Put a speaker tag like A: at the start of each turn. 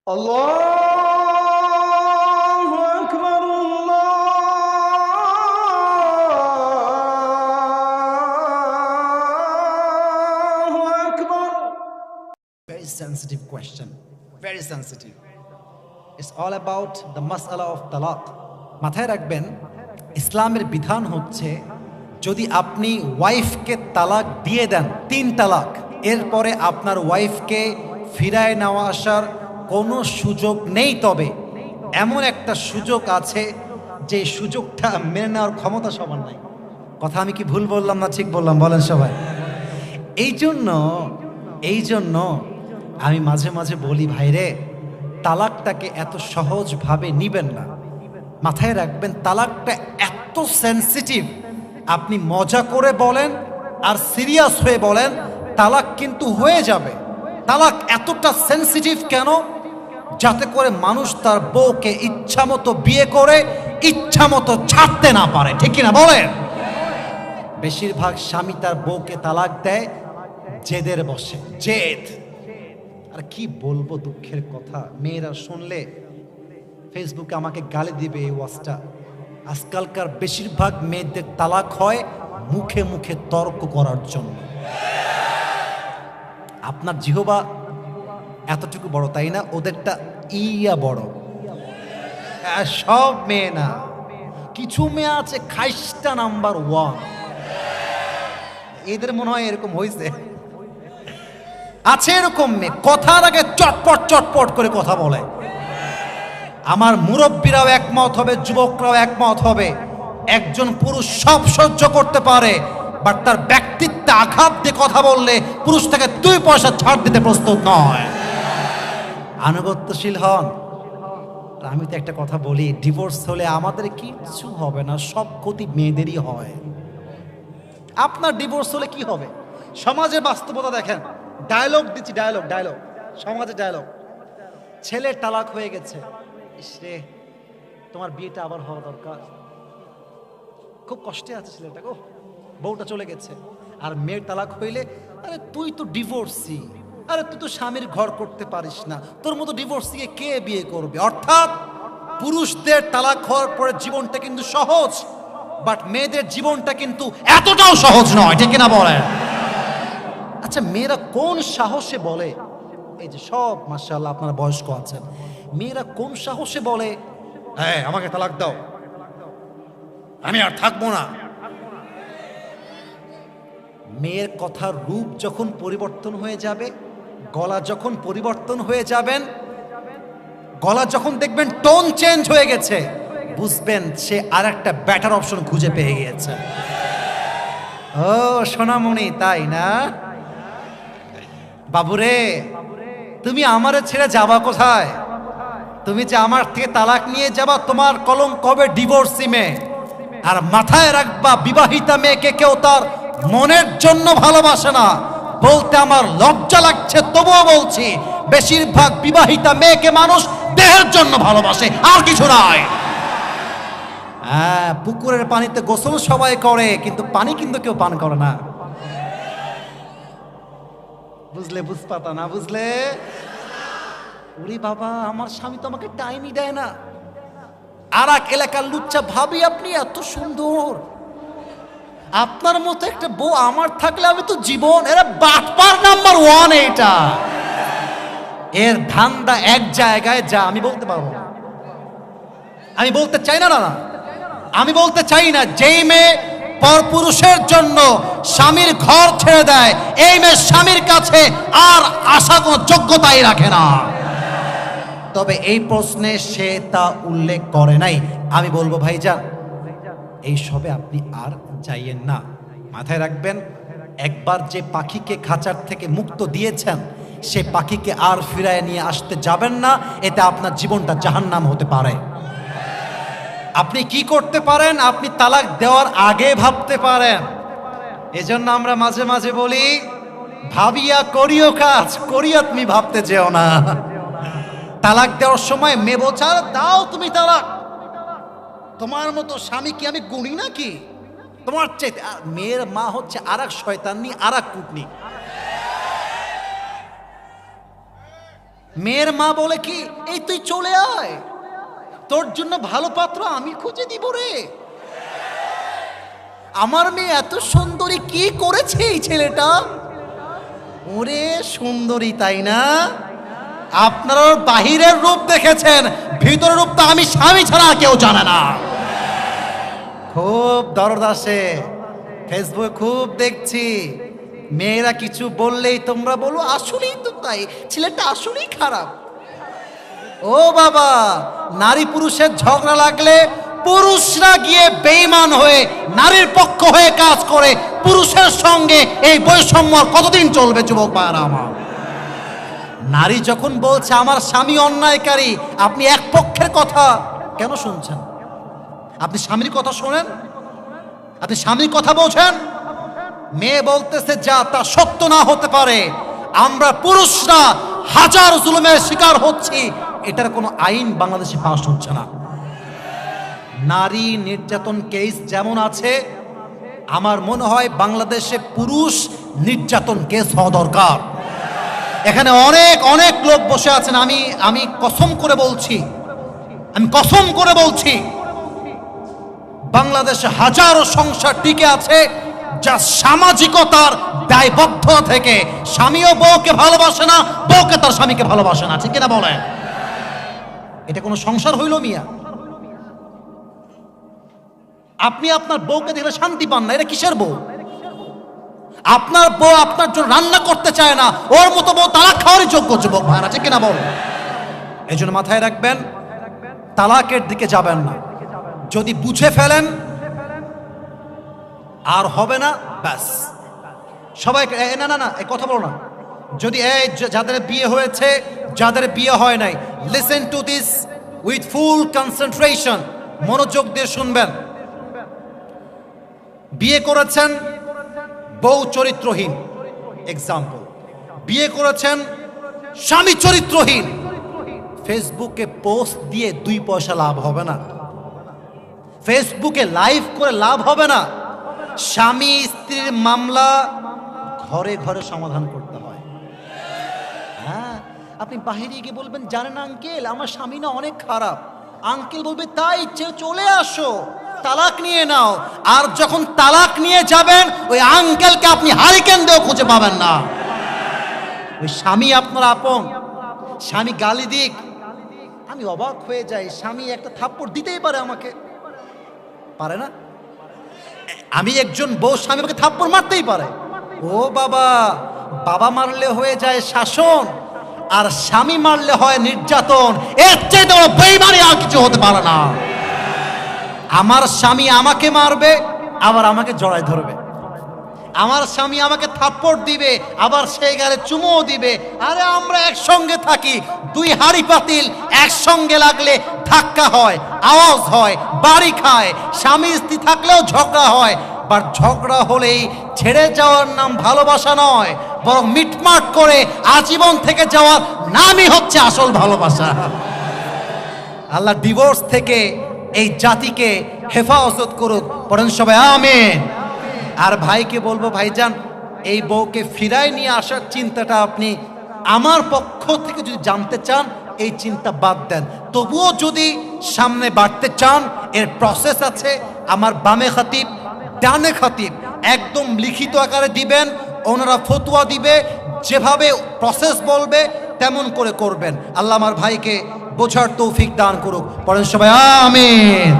A: আল্লাহু আকবার, আল্লাহু আকবার। Very sensitive question. Very sensitive. It's all about the mas'ala of talaq. মাথায় রাখবেন, ইসলামের বিধান হচ্ছে যদি আপনি ওয়াইফকে তালাক দিয়ে দেন, 3 তালাক, এরপরে আপনার ওয়াইফকে ফিরায় নেওয়া আসার কোনো সুযোগ নেই। তবে এমন একটা সুযোগ আছে যে সুযোগটা মেনে নেওয়ার ক্ষমতা সবার নাই। কথা আমি কি ভুল বললাম না ঠিক বললাম? বলেন সবাই। এই জন্য আমি মাঝে মাঝে বলি, ভাইরে তালাকটাকে এত সহজভাবে নিবেন না। মাথায় রাখবেন, তালাকটা এত সেন্সিটিভ। আপনি মজা করে বলেন আর সিরিয়াস হয়ে বলেন, তালাক কিন্তু হয়ে যাবে। তালাক এতটা সেন্সিটিভ কেন? যাতে করে মানুষ তার বউকে ইচ্ছা মতো বিয়ে করে ইচ্ছা মতো ছাড়তে না পারে, ঠিক কিনা বলেন? বেশিরভাগ স্বামী তার বউকে তালাক দেয় জেদের বসে। জেদ। আর কি বলবো, দুঃখের কথা, মেয়েরা শুনলে ফেসবুকে আমাকে গালি দিবে এই ওয়াজটা। আজকালকার বেশিরভাগ মেয়েদের তালাক হয় মুখে মুখে তর্ক করার জন্য। আপনার জিহবা এতটুকু বড়, তাই না? ওদেরটা ইয়া বড়। সব মেয়ে না, কিছু মেয়ে আছে খাইস্টা নাম্বার 1। এদের মনে হয় এরকম হয়েছে, আছে এরকম মেয়ে, কথার আগে চটপট চটপট করে কথা বলে। আমার মুরব্বীরাও একমত হবে, যুবকরাও একমত হবে, একজন পুরুষ সব সহ্য করতে পারে, বাট তার ব্যক্তিত্বে আঘাত দিয়ে কথা বললে পুরুষ থেকে 2 পয়সা ছাড় দিতে প্রস্তুত নয়। আনুগত্যশীল হন। আর আমি তো একটা কথা বলি, ডিভোর্স হলে আমাদের কিচ্ছু হবে না, সব ক্ষতি মেয়েদেরই হয়। আপনার ডিভোর্স হলে কি হবে? সমাজের বাস্তবতা দেখেন। ডায়লগ দিচ্ছি, ডায়লগ সমাজে ডায়লগ। ছেলের তালাক হয়ে গেছে, ইসরে তোমার বিয়েটা আবার হওয়া দরকার, খুব কষ্টে আছে ছেলেটা, গো বউটা চলে গেছে। আর মেয়ের তালাক হইলে, আরে তুই তো ডিভোর্সি, আরে তুই তো স্বামীর ঘর করতে পারিস না, তোর মতো ডিভোর্সিকে কে বিয়ে করবে? অর্থাৎ পুরুষদের তালাক হওয়ার পরে জীবনটা কিন্তু সহজ, বাট মেয়েদের জীবনটা কিন্তু এতটাও সহজ নয়, ঠিক কিনা বলেন? আচ্ছা, মেয়েরা কোন সাহসে বলে, এই যে সব মাশাআল্লাহ আপনারা বয়স্ক আছেন, মেয়েরা কোন সাহসে বলে, হ্যাঁ আমাকে তালাক দাও, আমি আর থাকবো না? মেয়ের কথার রূপ যখন পরিবর্তন হয়ে যাবে, গলা যখন পরিবর্তন হয়ে যাবেন, গলা যখন দেখবেন টোন চেঞ্জ হয়ে গেছে, বুঝবেন সে আর একটা বেটার অপশন খুঁজে পেয়ে গিয়েছে। ও সোনামণি, তাই না? বাবুরে, তুমি আমারে ছেড়ে যাবা কোথায়? তুমি যে আমার থেকে তালাক নিয়ে যাবা, তোমার কলঙ্ক হবে ডিভোর্সি মেয়ে। আর মাথায় রাখবা, বিবাহিতা মেয়েকে কেউ তার মনের জন্য ভালোবাসে না। বলতে আমার লজ্জা লাগছে, তবুও বলছি, বেশিরভাগ বিবাহিতা মেয়েকে মানুষ দেহের জন্য ভালোবাসে, আর কিছু নয়। হ্যাঁ, পুকুরের পানিতে গোসল সবাই করে, কিন্তু পানি কিন্তু কেউ পান করে না। বুঝলে? বুঝপাতা না বুঝলে? ওরে বাবা, আমার স্বামী তো আমাকে টাইমই দেয় না। আর এক এলাকার লুচ্চা ভাবি, আপনি এত সুন্দর, আপনার মতো একটা বউ আমার থাকলে আমি তো জীবন। এরা বাটপার নাম্বার 1 এটা। এর ধান্দা এক জায়গায় যা, আমি বলতে পারবো না, আমি বলতে চাই না, আমি বলতে চাই না। যেই মেয়ে পরপুরুষের জন্য স্বামীর ঘর ছেড়ে দেয়, এই মেয়ে স্বামীর কাছে আর আশা কোনো যোগ্যতাই রাখে না। তবে এই প্রশ্নে সে তা উল্লেখ করে নাই। আমি বলবো, ভাইজান, এই সবে আপনি আর যাইয়েন না। মাথায় রাখবেন, একবার যে পাখিকে খাঁচার থেকে মুক্ত দিয়েছেন, সে পাখিকে আর ফিরায় নিয়ে আসতে যাবেন না। এতে আপনার জীবনটা জাহান্নাম হতে পারে। আপনি কি করতে পারেন? আপনি তালাক দেওয়ার আগে ভাবতে পারেন। এজন্য আমরা মাঝে মাঝে বলি, ভাবিয়া করিও কাজ, করিয়া তুমি ভাবতে যেও না। তালাক দেওয়ার সময় মেয়ে বলছে, আরে দাও তুমি তালাক, তোমার মতো স্বামী কি আমি গুণী নাকি? তোমার চাইতে। মেয়ের মা হচ্ছে আর এক শয়তানি, আর এক কুটনি। মেয়ের মা বলে কি, এই তুই চলে আয়, তোর জন্য ভালো পাত্র আমি খুঁজে দিব রে। আমার মেয়ে এত সুন্দরী, কি করেছে এই ছেলেটা? ওরে সুন্দরী তাই না? আপনারা ওর বাহিরের রূপ দেখেছেন, ভিতরের রূপটা আমি স্বামী ছাড়া কেউ জানে না। খুব দরদ আসে, ফেসবুকে খুব দেখছি, মেয়েরা কিছু বললেই তোমরা বলো আসলেই তো তাই, ছেলেটা আসলেই খারাপ। ও বাবা, নারী পুরুষের ঝগড়া লাগলে পুরুষরা গিয়ে বেঈমান হয়ে নারীর পক্ষ হয়ে কাজ করে, পুরুষের সঙ্গে এই বৈষম্য কতদিন চলবে যুবক ভাইরা আমার? নারী যখন বলছে আমার স্বামী অন্যায়কারী, আপনি এক পক্ষের কথা কেন শুনছেন? আপনি স্বামীর কথা শোনেন, আপনি স্বামীর কথা বোঝেন। মেয়ে বলতেছে যা তা সত্য না হতে পারে, আমরা পুরুষরা হাজার জুলুমের শিকার হচ্ছি, এটার কোনো আইন বাংলাদেশে পাস হচ্ছে না। নারী নির্যাতন কেস যেমন আছে, আমার মনে হয় বাংলাদেশে পুরুষ নির্যাতন কেস হওয়া দরকার। এখানে অনেক অনেক লোক বসে আছেন, আমি কসম করে বলছি, বাংলাদেশে হাজারো সংসার টিকে আছে যা সামাজিকতার দায়বদ্ধতা থেকে। স্বামীও বউকে ভালোবাসে না, বউকে তার স্বামীকে ভালোবাসে না, ঠিক কিনা বলেন? এটা কোনো সংসার হইল মিয়া? আপনি আপনার বউকে দেখলে শান্তি পান না, এটা কিসের বউ? আপনার বউ আপনার জন্য রান্না করতে চায় না, ওর মতো বউ তালাক খাওয়ারই যোগ্য যুবক ভাইরা, ঠিক কিনা বল? এই জন্য মাথায় রাখবেন, তালাকের দিকে যাবেন না। যদি বুঝে ফেলেন আর হবে না, ব্যাস সবাই না না না এই কথা বলো না। যদি এই যাদের বিয়ে হয়েছে, যাদের বিয়ে হয় নাই, listen to this with full concentration, মনোযোগ দিয়ে শুনবেন। বিয়ে করেছেন বউ চরিত্রহীন, এক্সাম্পল, বিয়ে করেছেন স্বামী চরিত্রহীন, ফেসবুকে পোস্ট দিয়ে 2 পয়সা লাভ হবে না, ফেসবুকে লাইভ করে লাভ হবে না। স্বামী স্ত্রীর মামলা ঘরে ঘরে সমাধান করতে হয়। হ্যাঁ, আপনি বাহিরে গিয়ে বলবেন জানেন আঙ্কেল আমার স্বামী না অনেক খারাপ, আঙ্কেল বলবে তাই চলে আসো তালাক নিয়ে নাও। আর যখন তালাক নিয়ে যাবেন, ওই আঙ্কেলকে আপনি হারিকেন দিয়েও খুঁজে পাবেন না। ওই স্বামী আপনার আপন, স্বামী গালি দিক, আমি অবাক হয়ে যাই, স্বামী একটা থাপ্পড় দিতেই পারে আমাকে, পারে না? আমি একজন বউ, স্বামী আমাকে থাপ্পড় মারতেই পারে। ও বাবা, বাবা মারলে হয়ে যায় শাসন, আর স্বামী মারলে হয় নির্যাতন। এর চেয়ে বড় বেঈমানি আর কিছু হতে পারে না। আমার স্বামী আমাকে মারবে, আবার আমাকে জড়ায় ধরবে, আমার স্বামী আমাকে থাপ্পড় দিবে, আবার সেই গালে চুমোও দিবে। আরে আমরা একসঙ্গে থাকি, 2 হাঁড়ি পাতিল একসঙ্গে লাগলে ধাক্কা হয়, আওয়াজ হয়, বাড়ি খায়। স্বামী স্ত্রী থাকলেও ঝগড়া হয়, বাট ঝগড়া হলেই ছেড়ে যাওয়ার নাম ভালোবাসা নয়, বরং মিটমাট করে আজীবন থেকে যাওয়ার নামই হচ্ছে আসল ভালোবাসা। আল্লাহ ডিভোর্স থেকে এই জাতিকে হেফাজত করুক, পড়েন সবাই আমিন। আর ভাইকে বলবো, ভাইজান এই বউকে ফিরায় নিয়ে আসার চিন্তাটা আপনি আমার পক্ষ থেকে যদি জানতে চান, এই চিন্তা বাদ দেন। তবুও যদি সামনে বাড়তে চান, এর প্রসেস আছে। আমার বামে খতিব, ডানে খতিব, একদম লিখিত আকারে দিবেন, ওনারা ফতোয়া দিবে, যেভাবে প্রসেস বলবে তেমন করে করবেন। আল্লাহ আমার ভাইকে বোঝার তৌফিক দান করুক, পড়েন সবাই আমিন।